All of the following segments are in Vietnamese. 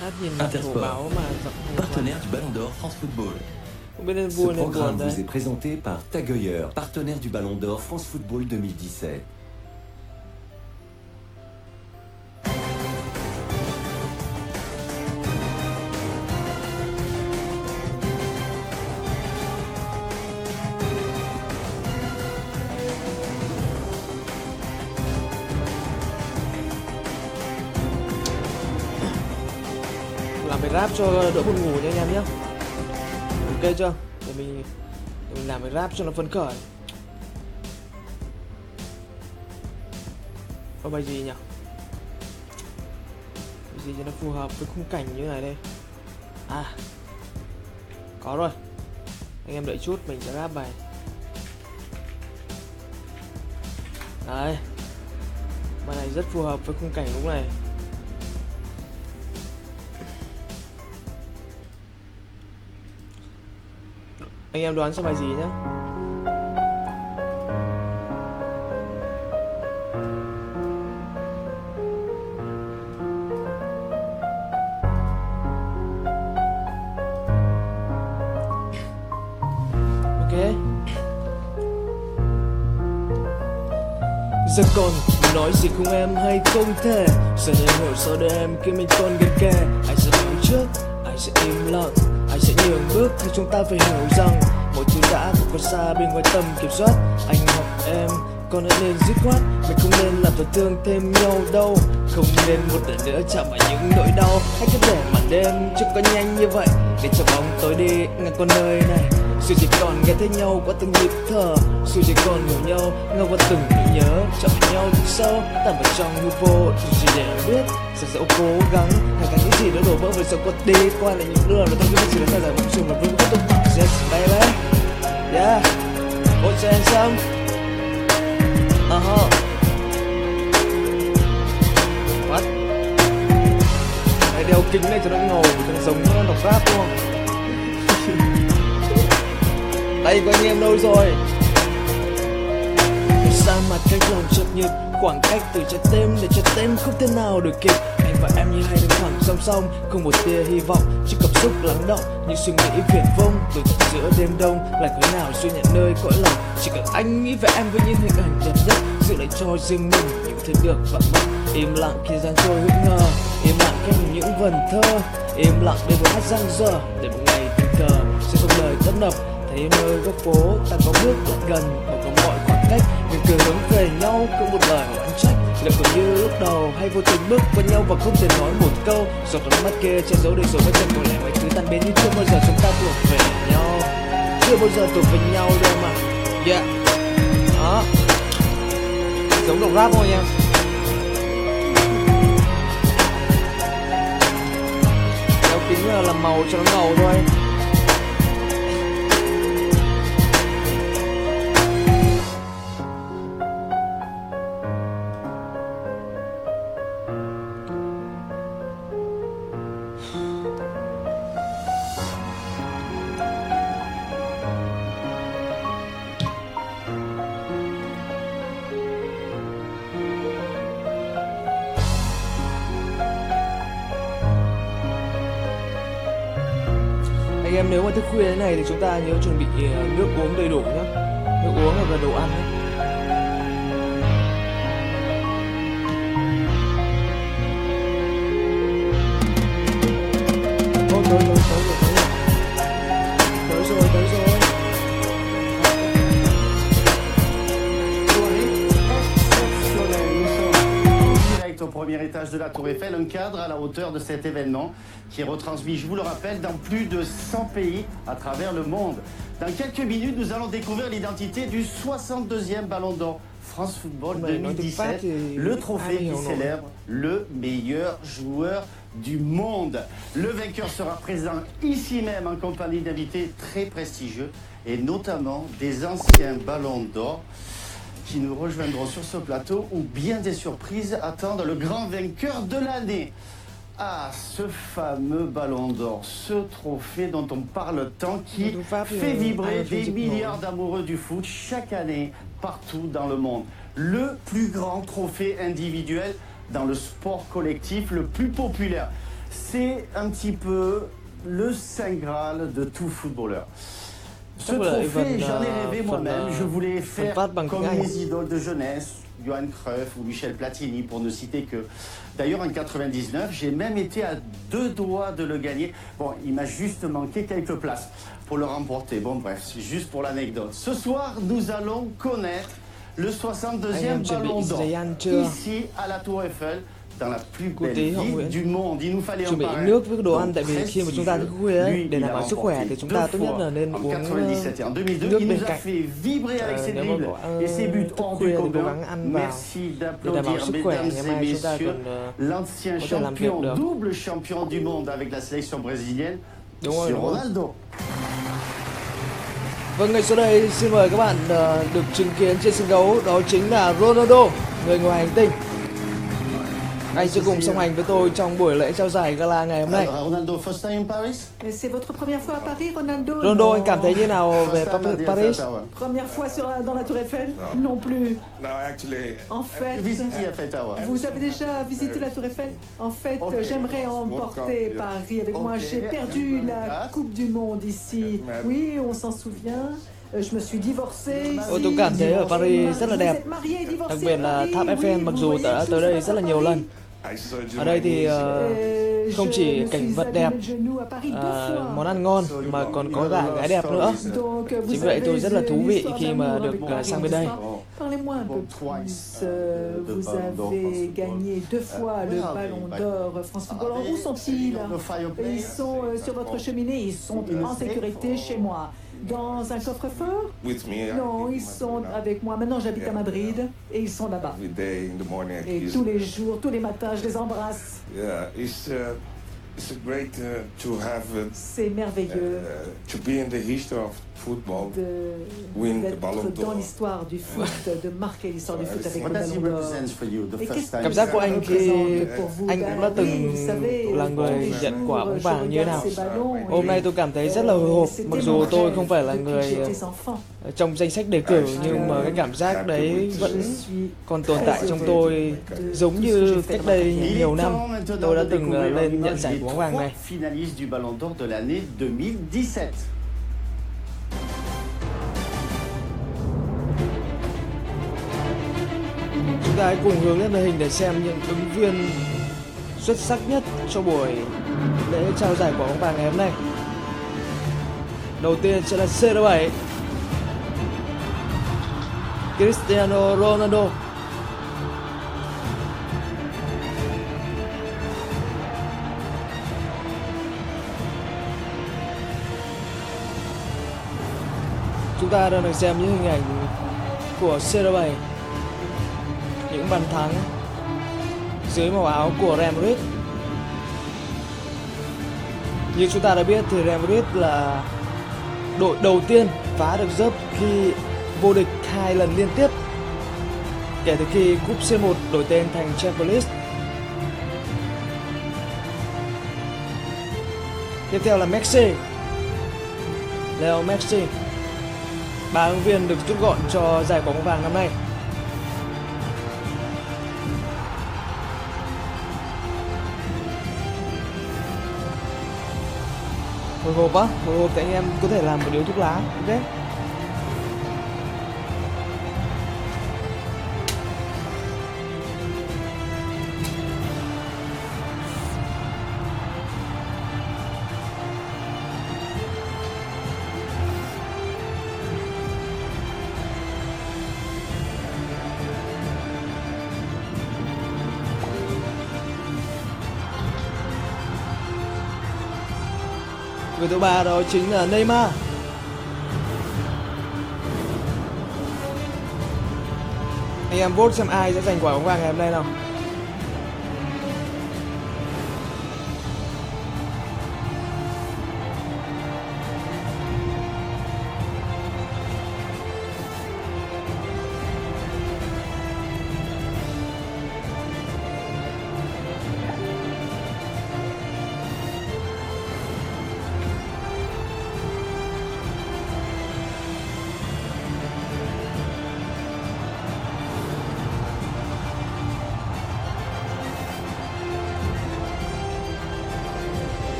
Hát nhìn mặt hổ Intersport, báo mà giọng hổ partenaire du Ballon d'Or France Football. không biết nên Ce vui nên buồn programme đấy. vous est présenté par Tag Heuer, partenaire du Ballon d'Or France Football 2017. Làm bài rap cho đỡ buồn ngủ nha anh em nhé. Ok chưa? Để mình làm bài rap cho nó phấn khởi. Có bài gì nhỉ? Bài gì cho nó phù hợp với khung cảnh như này đây? À, có rồi. Anh em đợi chút, mình sẽ rap bài. Đấy, bài này rất phù hợp với khung cảnh lúc này. Anh em đoán xem bài gì nhé. Ok. Giờ còn nói gì không em hay không thể. Giờ đây hiểu sao để em khi mình còn gần kề. Ai sẽ nói trước, ai sẽ im lặng, ai sẽ nhường bước thì chúng ta phải hiểu rằng mọi thứ đã không còn xa bên ngoài tầm kiểm soát. Anh hoặc em còn nên dứt khoát, mình không nên làm tổn thương thêm nhau đâu. Không nên một lần nữa chạm vào những nỗi đau. Hãy cứ để màn đêm chưa có nhanh như vậy, để cho bóng tối đi ngang con nơi này. Dù chỉ còn nghe thấy nhau qua từng nhịp thở, dù chỉ còn hiểu nhau ngang qua từng nỗi nhớ, chạm vào nhau thật sâu, tạm vào trong hư vô. Chỉ để biết rằng dẫu cố gắng hay cả những gì đã đổ vỡ với dẫu có đi qua là những lừa rồi tôi biết chỉ là thay giải mong chung là vẫn tiếp tục yes baby yeah ôi cho em xong what hãy đeo kính này cho nó ngầu cho nó giống đọc rap luôn. Đây có anh em đâu rồi? Xa mặt cách lòng chợt nhịp, khoảng cách từ trái tim để trái tim không thể nào được kịp. Anh và em như hai đứng thẳng song song, không một tia hy vọng, chỉ cảm xúc lắng động, những suy nghĩ viển vông. Từ giữa đêm đông, là thế nào xuyên nhận nơi cõi lòng. Chỉ cần anh nghĩ về em với những hình ảnh đẹp nhất, giữ lại cho riêng mình những thứ được vặn vặt. Im lặng khi gian trôi hững ngờ, im lặng khi những vần thơ, im lặng để vừa hát răng dở, để một ngày tình cờ sẽ không lời tấp nập. Thấy nơi góc phố ta có bước lại gần, mà có mọi khoảng cách mình cứ hướng về nhau, không một lời oán trách. Liệu còn như lúc đầu hay vô tình bước qua nhau và không thể nói một câu. Giọt nước mắt kia che giấu để rồi mới chân còn lại mọi thứ tan biến, nhưng chưa bao giờ chúng ta thuộc về nhau, chưa bao giờ thuộc về nhau đâu mà. Yeah, đó, giống đọc rap thôi nha. Đeo kính là làm màu cho nó ngầu thôi. Anh em nếu mà thức khuya thế này thì chúng ta nhớ chuẩn bị nước uống đầy đủ nhé. Nước uống hoặc là đồ ăn nhé. Ô, tới rồi. Au premier étage de la Tour Eiffel, un cadre à la hauteur de cet événement qui est retransmis, je vous le rappelle, dans plus de 100 pays à travers le monde. Dans quelques minutes, nous allons découvrir l'identité du 62e Ballon d'Or France Football 2017, le trophée qui célèbre le meilleur joueur du monde. Le vainqueur sera présent ici même en compagnie d'invités très prestigieux et notamment des anciens Ballons d'Or qui nous rejoindront sur ce plateau où bien des surprises attendent le grand vainqueur de l'année. Ah, ce fameux Ballon d'Or, ce trophée dont on parle tant, qui fait vibrer des milliards d'amoureux du foot chaque année, partout dans le monde. Le plus grand trophée individuel dans le sport collectif, le plus populaire. c'est un petit peu le Saint Graal de tout footballeur. Ce Chắc là trophée, phần, j'en ai rêvé phần, moi-même. Je voulais faire phát bằng comme tiếng Anh. mes idoles de jeunesse, Johan Cruyff ou Michel Platini, pour ne citer que. D'ailleurs, en 99, j'ai même été à 2 doigts de le gagner. Bon, il m'a juste manqué quelques places pour le remporter. Bon, bref, c'est juste pour l'anecdote. Ce soir, nous allons connaître le 62e Ballon d'Or, ici à la Tour Eiffel, dans la plus belle ville du monde. Il nous fallait un chuẩn bị parrain. nước với đồ ăn, Donc, tại vì khi mà chúng ta prestigieux. thức khuya ấy, Lui, để il đảm a bảo sức khỏe remporté thì chúng ta tốt nhất là nên en uống 97 et en 2002, nước il bên nous a cạnh. fait vibrer avec ses Nếu mà dribbles có ăn et ses buts thức hors du khuya thì cố commun. gắng ăn vào Merci để đảm bảo d'applaudir, sức khỏe. mesdames Ngày et mai chúng ta messieurs, còn l'ancien có thể làm việc champion, được. double champion du monde avec la sélection brésilienne, Đúng rồi, Monsieur đúng rồi. Ronaldo. Vâng, ngay sau đây xin mời các bạn được chứng kiến trên sân khấu, đó chính là Ronaldo, người ngoài hành tinh. Anh sẽ cùng song hành với tôi trong buổi lễ trao giải gala ngày hôm nay. Alors, Ronaldo, first time in Paris? C'est votre première fois à Paris, Ronaldo? Ronaldo, Non. anh cảm thấy như nào về First time at the Paris? Eiffel Tower. Première fois dans la Tour Eiffel? Non plus. No, actually, En fait, Visite the Eiffel Tower. vous avez déjà visité la Tour Eiffel? En fait, Ok. j'aimerais emporter Paris avec moi. Ok. J'ai perdu la Coupe du Monde ici. Oui, on s'en souvient. Je me suis divorcée. Tôi cảm thấy ở Paris rất là đẹp. Đặc biệt là tháp Eiffel, mặc dù đã tới đây rất là nhiều lần. I saw you Ở đây thì không chỉ Je cảnh me vật suis đẹp, abîmé le genou à Paris 2 fois. món ăn ngon mà còn có cả gái đẹp nữa. Donc, vous Chính vậy tôi avez rất là thú vị l'histoire khi mà d'amour được avec Paris, sang bên đây. n'est-ce pas? Parlez-moi un peu Bon, plus. twice, Vous de Ballon d'Or, France avez gagné 2 fois le ah, Ballon oui, d'Or France Football. Alors, où sont-ils? The fireplace. Ils sont sur votre cheminée. Ils sont en sécurité chez moi. Dans un coffre-fort? with me. Non, ils sont avec moi. Maintenant, j'habite à Madrid et ils sont là-bas. Every day in the morning. I Et kiss. tous les jours, tous les matins, je les embrasse. Yeah, it's great to have C'est merveilleux to be in the history of football. Win the Ballon d'être dans d'Or. l'histoire du foot, de marquer l'histoire du foot avec What le does he Ballon d'Or. represent for you the Et first qu'est-ce time? Cảm giác của anh khi anh cũng đã từng Oui, vous savez, là người tous les nhận jours, quả bóng vàng như thế nào. je regarde ces ballons Hôm et- nay tôi cảm thấy rất là hồi hộp, C'était mặc mon dù tôi rêve không phải là depuis người que j'étais enfant. trong danh sách đề cử, nhưng mà cái cảm giác đấy vẫn Je suis còn tồn tại trong tôi, giống như cách đây Il est nhiều năm temps maintenant tôi đã de từng découvrir lên en nhận image giải les bóng vàng này. 3 finalistes du Ballon d'Or de l'année 2017. Chúng ta hãy cùng hướng lên màn hình để xem những ứng viên xuất sắc nhất cho buổi lễ trao giải quả bóng vàng ngày hôm nay. Đầu tiên sẽ là CR7, Cristiano Ronaldo. Chúng ta đang được xem những hình ảnh của CR7, những bàn thắng dưới màu áo của Real Madrid. Như chúng ta đã biết thì Real Madrid là đội đầu tiên phá được dấp khi vô địch 2 lần liên tiếp kể từ khi cúp C1 đổi tên thành Champions League. Tiếp theo là Messi, Leo Messi. 3 ứng viên được rút gọn cho giải quả bóng vàng năm nay. Hồi hộp á, hồi hộp thì anh em có thể làm một điếu thuốc lá, ok? Người thứ ba đó chính là Neymar. Anh em vote xem ai sẽ giành quả bóng vàng ngày hôm nay nào.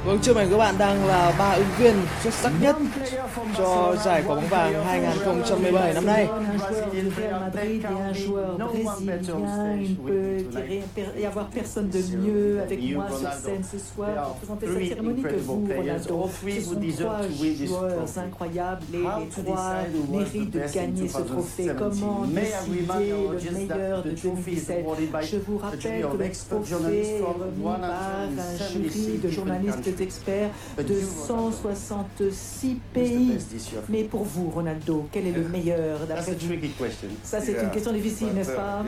Vâng, trước này các bạn đang là 3 ứng viên xuất sắc nhất cho giải quả bóng vàng 2017 năm nay. Y avoir personne de mieux avec moi sur scène ce soir pour présenter cette cérémonie que vous, Ronaldo. Ce sont 3 joueurs incroyables et les 3 méritent de gagner ce trophée. Comment décider le meilleur de 2017? Je vous rappelle que le trophée est remis par un jury de journalistes experts de 166 pays. Mais pour vous, Ronaldo, quel est le meilleur d'après vous? Ça, c'est une question difficile, n'est-ce pas?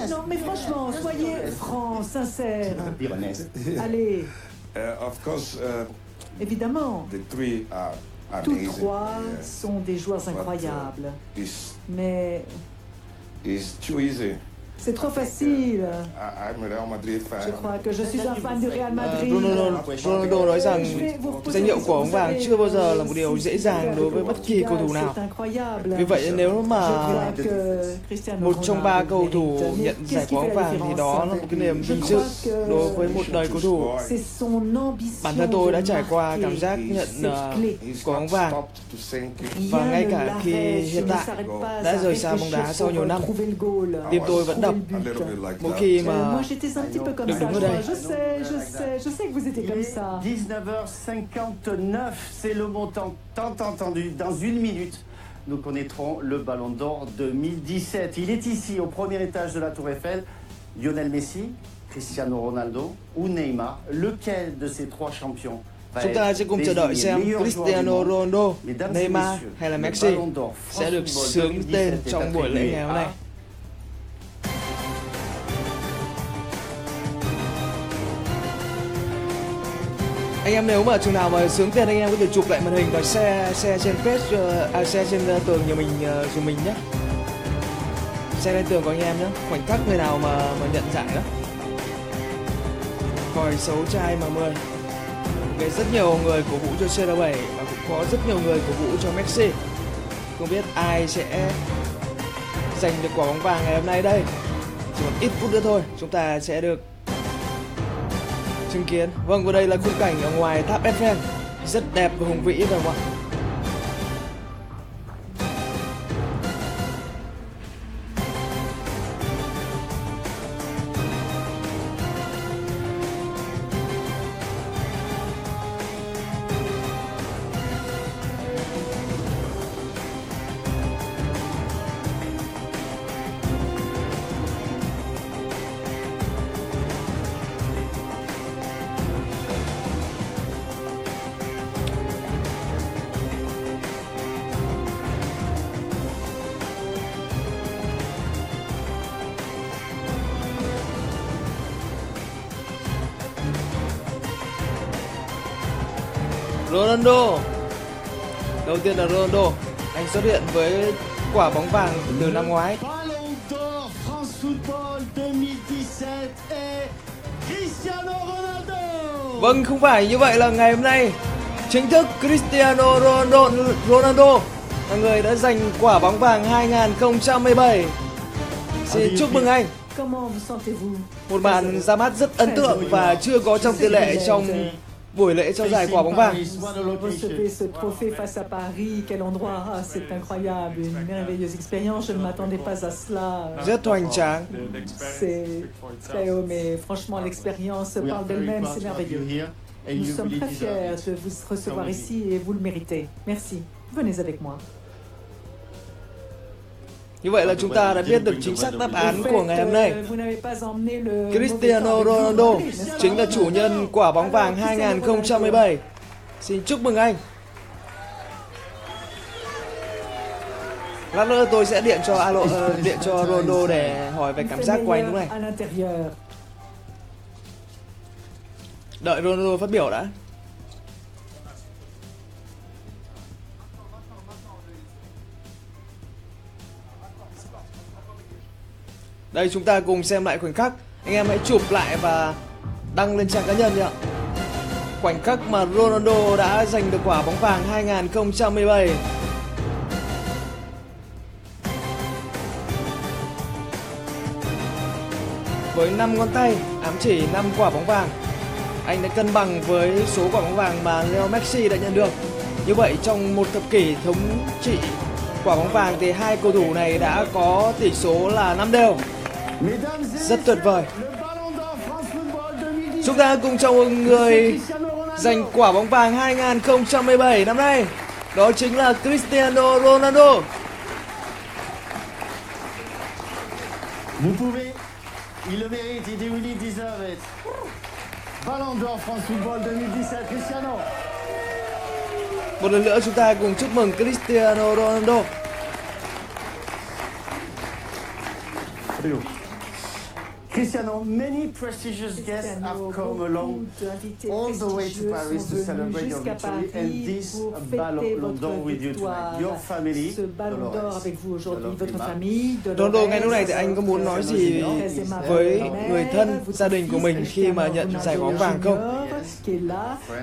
Non, mais franchement, soyez franc, sincère. Allez. Évidemment, tous 3 sont des joueurs incroyables. Mais c'est trop facile. Je crois que je suis un fan du Real Madrid. Ronaldo nói rằng danh hiệu quả bóng vàng chưa bao giờ là một điều dễ dàng đối với bất kỳ cầu thủ nào. Vì vậy nếu mà một trong 3 cầu thủ nhận giải quả bóng vàng thì đó là một cái niềm vinh dự đối với một đời cầu thủ. Bản thân tôi đã trải qua cảm giác nhận quả bóng vàng và ngay cả khi hiện tại đã rời xa bóng đá sau nhiều năm, tim tôi vẫn đập mỗi khi mà được đứng ở đây. Je sais que vous étiez comme ça. 19h59, c'est le montant tant entendu. Dans une minute, nous connaîtrons le Ballon d'Or 2017. Il est ici, au premier étage de la Tour Eiffel. Lionel Messi, Cristiano Ronaldo ou Neymar, lequel de ces 3 champions Chúng ta sẽ cùng chờ đợi xem Cristiano Ronaldo, Neymar hay là Messi sẽ được xướng tên trong buổi lễ ngày hôm nay. Anh em nếu mà trường nào mà sướng tên, anh em có thể chụp lại màn hình và share trên page, share trên tường nhà mình dùng mình nhé. Share lên tường của anh em nhé. Khoảnh khắc người nào mà nhận giải đó. Còi xấu trai mà 10. Okay, rất nhiều người cổ vũ cho CR7 và cũng có rất nhiều người cổ vũ cho Messi. Không biết ai sẽ giành được quả bóng vàng ngày hôm nay đây. Chỉ còn ít phút nữa thôi, chúng ta sẽ được chứng kiến. Vâng, và đây là khung cảnh ở ngoài tháp Eiffel, rất đẹp và hùng vĩ phải không ạ? Ronaldo. Đầu tiên là Ronaldo. Anh xuất hiện với quả bóng vàng từ năm ngoái. Ballon d'Or France Football 2017 et Cristiano Ronaldo. Vâng, không phải như vậy là ngày hôm nay chính thức Cristiano Ronaldo là người đã giành quả bóng vàng 2017. Xin chúc mừng anh. Một màn ra mắt rất ấn tượng và chưa có trong tiền lệ trong buổi lễ trao giải quả bóng vàng. Recevez ce trophée face à Paris, quel endroit, c'est incroyable, une merveilleuse expérience, je ne m'attendais pas à cela. Rất hoành tráng. C'est très haut, mais franchement l'expérience parle d'elle-même, c'est merveilleux. Nous sommes très fiers de vous recevoir ici et vous le méritez. Merci. Venez avec moi. Như vậy là chúng ta đã biết được chính xác đáp án của ngày hôm nay. Cristiano Ronaldo chính là chủ nhân quả bóng vàng 2017. Xin chúc mừng anh. Lát nữa tôi sẽ điện cho Ronaldo để hỏi về cảm giác của anh lúc này. Đợi Ronaldo phát biểu đã. Đây, chúng ta cùng xem lại khoảnh khắc. Anh em hãy chụp lại và đăng lên trang cá nhân đi ạ. Khoảnh khắc mà Ronaldo đã giành được quả bóng vàng 2017. Với 5 ngón tay ám chỉ 5 quả bóng vàng. Anh đã cân bằng với số quả bóng vàng mà Lionel Messi đã nhận được. Như vậy trong một thập kỷ thống trị quả bóng vàng thì hai cầu thủ này đã có tỷ số là 5-đều. Rất tuyệt vời. Chúng ta cùng chào mừng người giành quả bóng vàng 2017 năm nay. Đó chính là Cristiano Ronaldo. Vous pouvez, il le mérite, il really deserve it. Ballon d'Or France Football 2017, Cristiano. Một lần nữa chúng ta cùng chúc mừng Cristiano Ronaldo. Cristiano, many prestigious guests have come along all the way to Paris to celebrate your victory and this Ballon d'Or with you tonight. Your family, Ronaldo, ngay lúc này thì anh có muốn nói gì với người thân, gia đình của mình khi mà nhận giải bóng vàng không?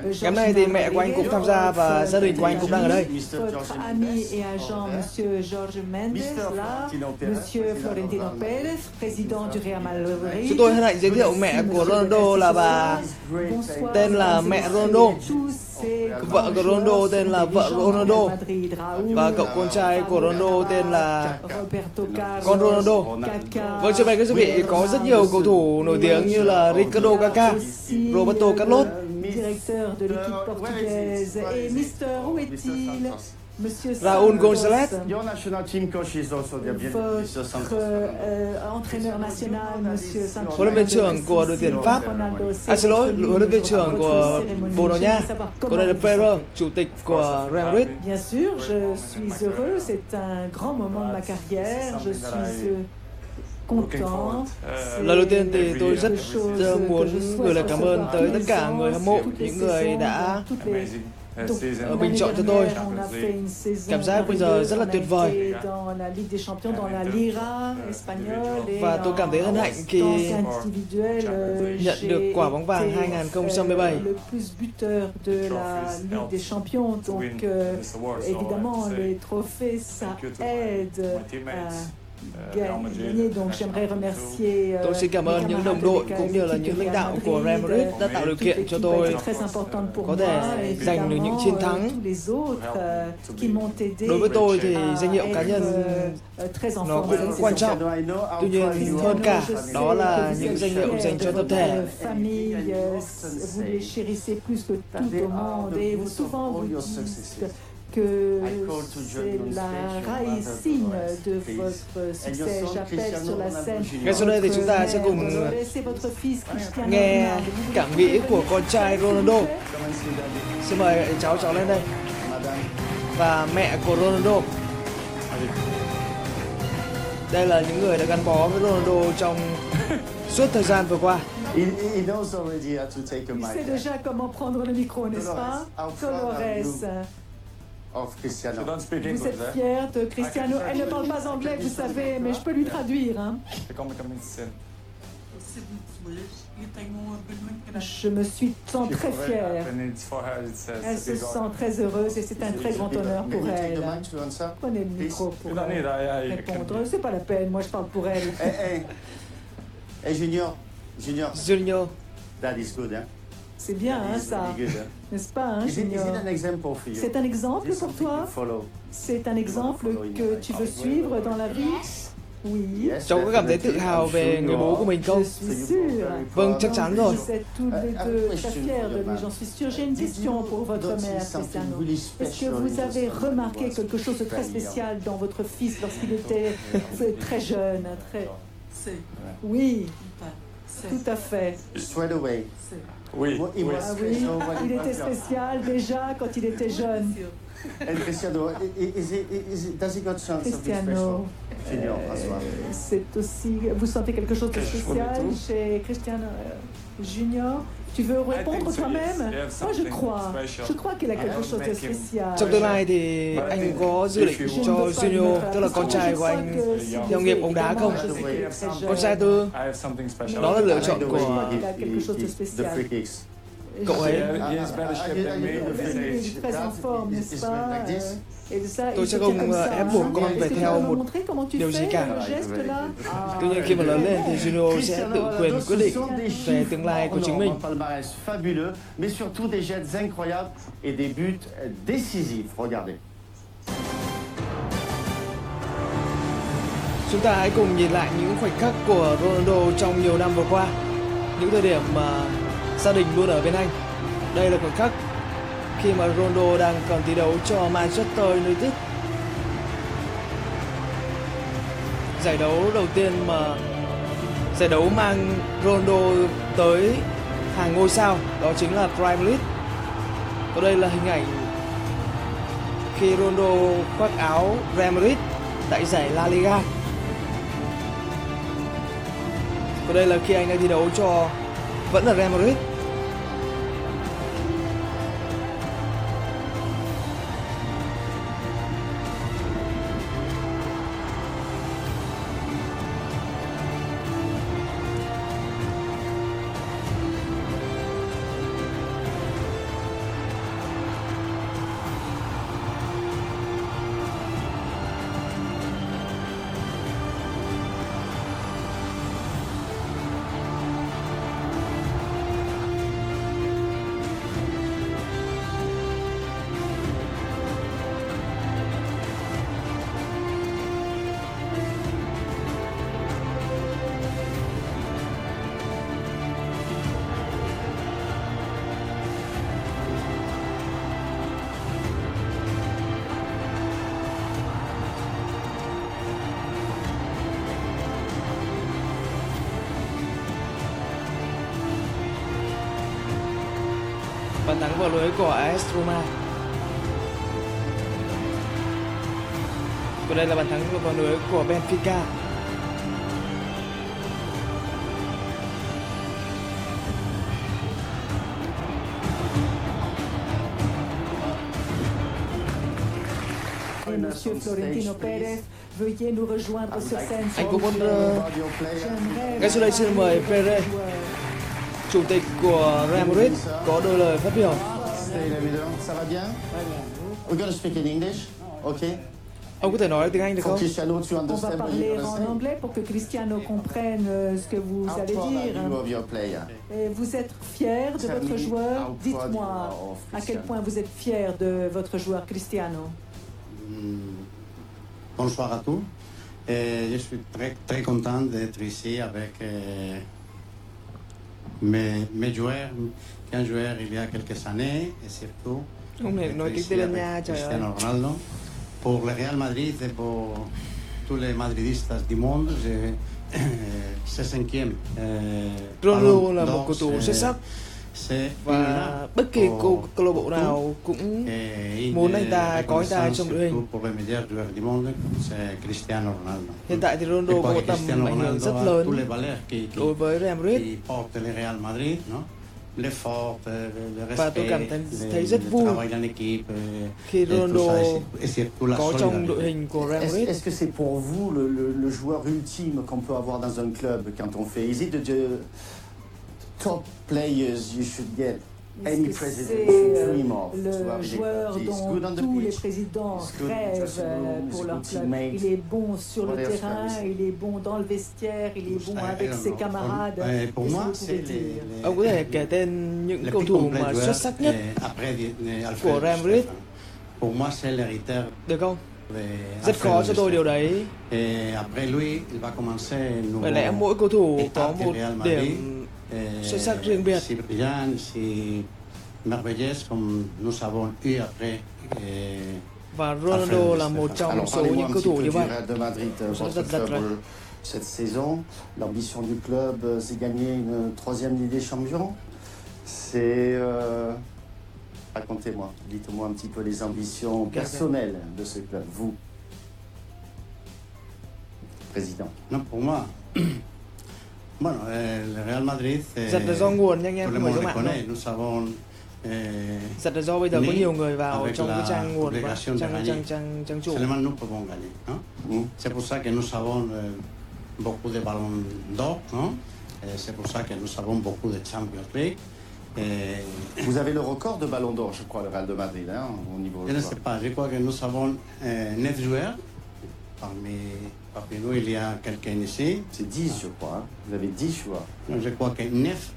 Ngày hôm nay thì mẹ của anh cũng tham gia và gia đình của anh cũng đang ở đây. Votre ami et agent, Monsieur Jorge Mendes, là, Monsieur Florentino Pérez, président du Real Madrid. Chúng tôi hân hạnh giới thiệu mẹ của Ronaldo là bà tên là mẹ Ronaldo. Vợ của Ronaldo tên là vợ Ronaldo. Và cậu con trai của Ronaldo tên là con Ronaldo. Vâng, trên này các quý vị có rất nhiều cầu thủ nổi tiếng như là Ricardo Kaká, Roberto Carlos. Directeur de l'équipe portugaise et Mister, où est-il? Monsieur Raúl González. Your national team coach is also there. Votre entraîneur national, Monsieur Sanchez. Huấn luyện viên trưởng của đội tuyển Pháp. Xin lỗi, huấn luyện viên trưởng của Bồ Đào Nha. Ronaldo Ferrer, chủ tịch của Real Madrid. Bien sûr, je suis heureux. C'est un grand moment de ma carrière. Je suis content. Lần đầu tiên thì tôi rất muốn gửi lời cảm ơn tới tất cả người hâm mộ, những người đã bình chọn cho tôi. Cảm giác bây giờ rất là tuyệt vời. Và tôi cảm thấy hân hạnh khi nhận được quả bóng vàng 2017. Tôi xin cảm ơn những đồng đội cũng như là những lãnh đạo của Real Madrid đã tạo điều kiện cho tôi có thể giành được những chiến thắng. Đối với tôi thì danh hiệu cá nhân nó cũng quan trọng. Tuy nhiên hơn cả đó là những danh hiệu dành cho tập thể. Que c'est la racine de votre succès. J'appelle sur la scène. Ngay sau đây thì chúng ta sẽ cùng nghe cảm nghĩ của con trai Ronaldo. Xin mời cháu lên đây. Và mẹ của Ronaldo. Đây là những người đã gắn bó với Ronaldo trong suốt thời gian vừa qua. Il knows already how to take a mic. Il sait déjà comment prendre le micro, n'est-ce pas? Dolores. Cristiano. Vous êtes fier de Cristiano. Elle ne parle pas anglais, vous savez, mais je peux lui traduire. Hein. Je me sens très fière. Elle se sent très heureuse et c'est un très grand honneur pour elle. Prenez le micro pour répondre. C'est pas la peine, moi je parle pour elle. Hey, Junior. Junior. That is good, hein? C'est bien, hein, ça. N'est-ce pas, hein, Junior? C'est un exemple pour toi? C'est un exemple que tu veux suivre dans la vie? Oui. Cháu có cảm thấy tự hào về người bố của mình không? Vâng, chắc chắn rồi. Vous êtes tous les deux très fiers de lui, j'en suis sûre. J'ai une question pour votre mère, Cristiano. Est-ce que vous avez remarqué quelque chose de très spécial dans votre fils lorsqu'il était très jeune, très... Oui, tout à fait. Straight away. Oui, il était spécial déjà quand il était jeune. And Cristiano, does he got chance of being special? Junior, c'est aussi, vous sentez quelque chose de spécial chez Cristiano Junior? Tu veux répondre toi-même? Moi je crois qu'il a quelque chose de spécial. Trong tương lai thì anh có dự định cho Junior, tức là con trai của anh, theo nghiệp bóng đá không? Con trai tư, đó là lựa chọn của cậu ấy. He is better shape than me. Il est très en forme, n'est-ce pas? Et de ça, Tôi il sẽ se không tient comme ça. ép buộc con phải Est-ce que theo tu peux me một montrer comment tu điều gì fais cả. le geste là? Tuy nhiên khi mà lớn lên thì Junior sẽ tự quyền quyết định về tương lai của chính mình. Un palmarès fabuleux, mais surtout des gestes incroyables et des buts décisifs. Regardez. Chúng ta hãy cùng nhìn lại những khoảnh khắc của Ronaldo trong nhiều năm vừa qua, những thời điểm mà gia đình luôn ở bên anh. Đây là khoảnh khắc khi mà Ronaldo đang còn thi đấu cho Manchester United. Giải đấu đầu tiên mà giải đấu mang Ronaldo tới hàng ngôi sao đó chính là Premier League. Và đây là hình ảnh khi Ronaldo khoác áo Real Madrid tại giải La Liga. Và đây là khi anh đang thi đấu cho vẫn là Real Madrid. Bàn thắng vào lưới của AS Roma. Và đây là bàn thắng vào lưới của Benfica. Monsieur Florentino Pérez, veuillez nous rejoindre sur scène. Anh cũng muốn ngay sau đây xin mời Pérez, chủ tịch của Real Madrid, có đôi lời phát biểu. Ça va bien? We're gonna speak in English, okay? Ông có thể nói tiếng Anh được không? Cristiano, tu On va understand what parler you're gonna en say? anglais pour que Cristiano comprenne ce que vous How allez proud are dire. you of your player? Et vous êtes fier de Tell votre me joueur? how proud Dites-moi you are of à quel Cristiano. point vous êtes fier de votre joueur Cristiano. Bonsoir à tous. Je suis très content d'être ici avec mes joueurs, qu'un joueur il y a quelques années et surtout Ông này nói tiếng Tây Ban Nha, trời ơi. Cristiano Ronaldo. Pour le Real Madrid et pour tous les madridistas du monde, c'est cinquième. Ronaldo là một cầu thủ xuất sắc và bất kỳ câu lạc bộ nào cũng muốn anh ta có anh ta trong đội hình. Hiện tại thì Ronaldo có một tầm ảnh hưởng rất lớn đối với Real Madrid. Và tôi cảm thấy rất vui khi Ronaldo có trong đội hình của Real Madrid. Est-ce que c'est pour vous le joueur ultime qu'on peut avoir dans un club quand on fait? Is it the top players you should get? Any president should dream of? Le joueur dont tous les présidents rêvent pour leur club. Il est bon sur le terrain, il est bon dans le vestiaire, il est bon avec ses camarades. Pour moi, c'est Ông có thể kể tên những cầu thủ mà xuất sắc nhất của Real Madrid Pour moi, c'est l'hériteur. Được không? Rất khó cho tôi điều đấy. Bởi lẽ mỗi cầu thủ có một điểm xuất sắc riêng biệt. Và Ronaldo là một trong số những cầu thủ như vậy. Cette saison, l'ambition du club, c'est gagner une 3e Ligue des Champions. C'est... Racontez-moi, dites-moi un petit peu les ambitions personnelles de ce club, vous, président. Non, pour moi, bueno, le Real Madrid, Giật là do nguồn nha anh em, tout le không phải monde do mạng connaît, đâu. nous savons. Giật là do bây giờ có nhiều người vào trong cái trang nguồn và obligation de gagner. trang chủ. Seulement nous pouvons gagner, non? C'est pour ça que nous avons beaucoup de ballons d'or, non? C'est pour ça que nous avons beaucoup de Champions League. Vous avez le record de Ballon d'Or, je crois, le Real de Madrid, hein, au niveau. Je ne sais pas, je crois que nous avons 9 joueurs. Parmi nous, il y a quelqu'un ici. C'est 10, je crois. Hein. Vous avez 10 joueurs. Je crois que 9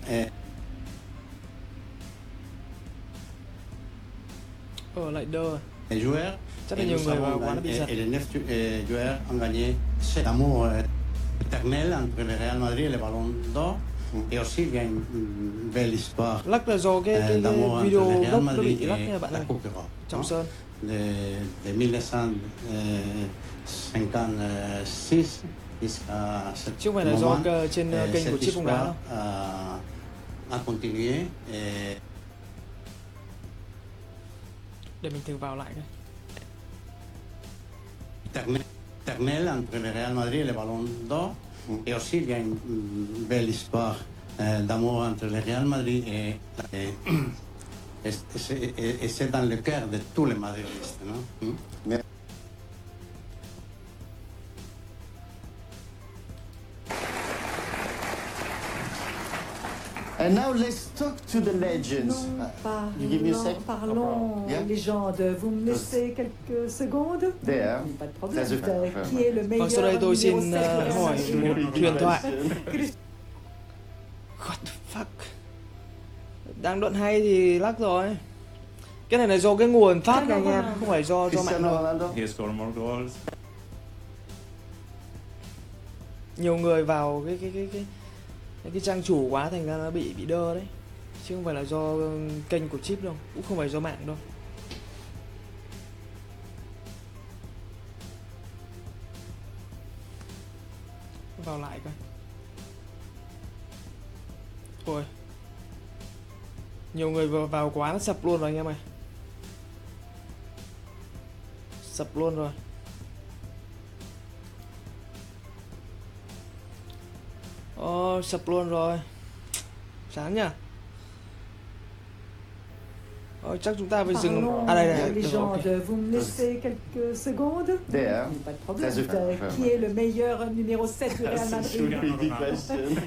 lại đơ. joueurs. Chắc là nhiều người vào quán nó bị giật. Et les 9 joueurs ont gagné cet amour éternel entre le Real Madrid et le Ballon d'Or. Et aussi, il y a une belle histoire Lắc là do cái d'amour entre video le Real gốc nó Madrid bị lắc nha et bạn la ơi. Coupe d'Europe. Trọng Sơn. De 1956 jusqu'à ce Chứ không phải là do moment, trên kênh của Chip bóng đá đâu. a continué. Để mình thử vào lại coi. Éternel entre le Real Madrid et le Ballon d'Or. Et aussi, il y a une belle histoire d'amour entre le Real Madrid et c'est dans le cœur de tous les madridistes, non? And now let's talk to the legends. You give me a sec? Parlons légende. Vous me laissez quelques secondes? There. Pas de problème. That's a- Qui est le meilleur Sau đây tôi xin numéro 7 của Real hỏi Madrid? một huyền thoại. What the fuck? Đang đoạn hay thì lắc rồi. Cái này là do cái nguồn phát nha anh em, không phải do mạng Cristiano đâu. Ronaldo. He scored more goals. Nhiều người vào cái trang chủ quá thành ra nó bị đơ đấy, chứ không phải là do kênh của Chip đâu, cũng không phải do mạng đâu. Vào lại coi. Ôi, nhiều người vào quá nó sập luôn rồi anh em ơi, sập luôn rồi. Sập luôn rồi. Chán nhỉ. Chắc chúng ta phải dừng. À đây này. Légende, vous me laissez quelques secondes? There. Pas de That's problème. a- Qui est le meilleur numéro 7 du Real Madrid?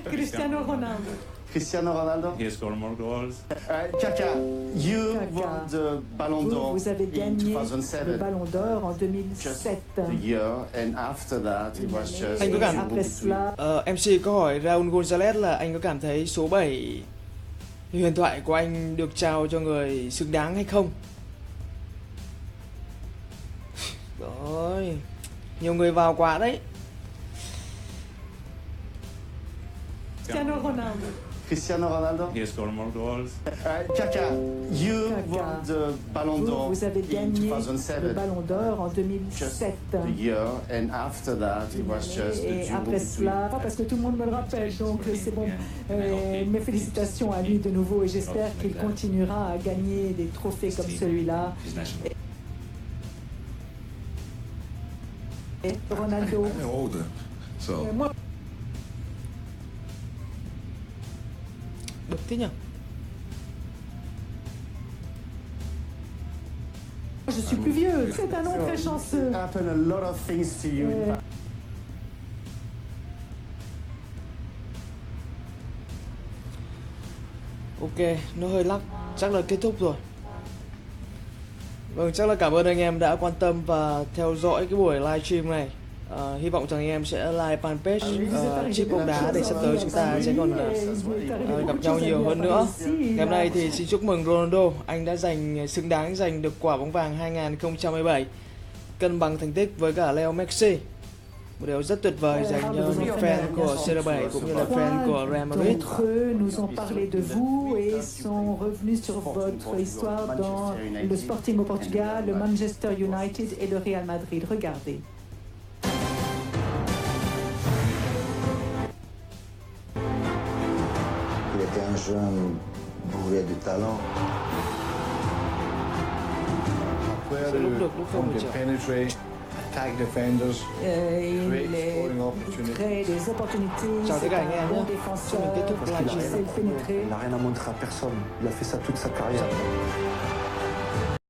Cristiano Ronaldo. Cristiano Ronaldo. He scored more goals. Kaka, you Kaka. won the Ballon d'Or Vous avez in gagné le 2007. Ballon d'Or en Just 2007. the year, and after that, it was just. Anh có cảm- Après cela, MC có hỏi Raúl González là anh có cảm thấy số 7 huyền thoại của anh được trao cho người xứng đáng hay không? Rồi, nhiều người vào quá đấy. Cristiano Ronaldo. Cristiano Ronaldo. He scored more goals. Kaka, you Kaka. won the Ballon d'Or Vous avez in gagné le 2007. Ballon d'Or en Just 2007. the year, and after that, it was just the Et duo après cela, pas parce que tout le monde me le rappelle, donc c'est bon. Mes félicitations à lui de nouveau et j'espère qu'il continuera à gagner des trophées comme celui-là. Et Ronaldo. I'm older, so Moi, Được thế nhỉ? je suis plus vieux. C'est un nom très chanceux. happened a lot of things to you. Ok, nó hơi lắc, chắc là kết thúc rồi. Vâng, chắc là cảm ơn anh em đã quan tâm và theo dõi cái buổi livestream này. Hy vọng rằng anh em sẽ like fanpage Chip bóng đá để sắp tới chúng ta sẽ còn gặp nhau nhiều hơn nữa. Ngày hôm nay thì xin chúc mừng Ronaldo, anh đã xứng đáng giành được quả bóng vàng 2017, cân bằng thành tích với cả Leo Messi. Một điều rất tuyệt vời dành cho những fan của CR7 cũng như là fan của Real Madrid. D'entre eux nous ont parlé de vous et sont revenus sur votre histoire dans le Sporting au Portugal, le Manchester United et le Real Madrid. Regardez. Il était un jeune bourré de talent. Player Lúc được, lúc không được. penetrate, attack defenders. Il crée des opportunités. Chào tất C'est cả anh em un bon nhé. défenseur. Cho mình kết thúc Il livestream. sait pénétrer. Il n'a rien à montrer à personne. Il a fait ça toute sa carrière.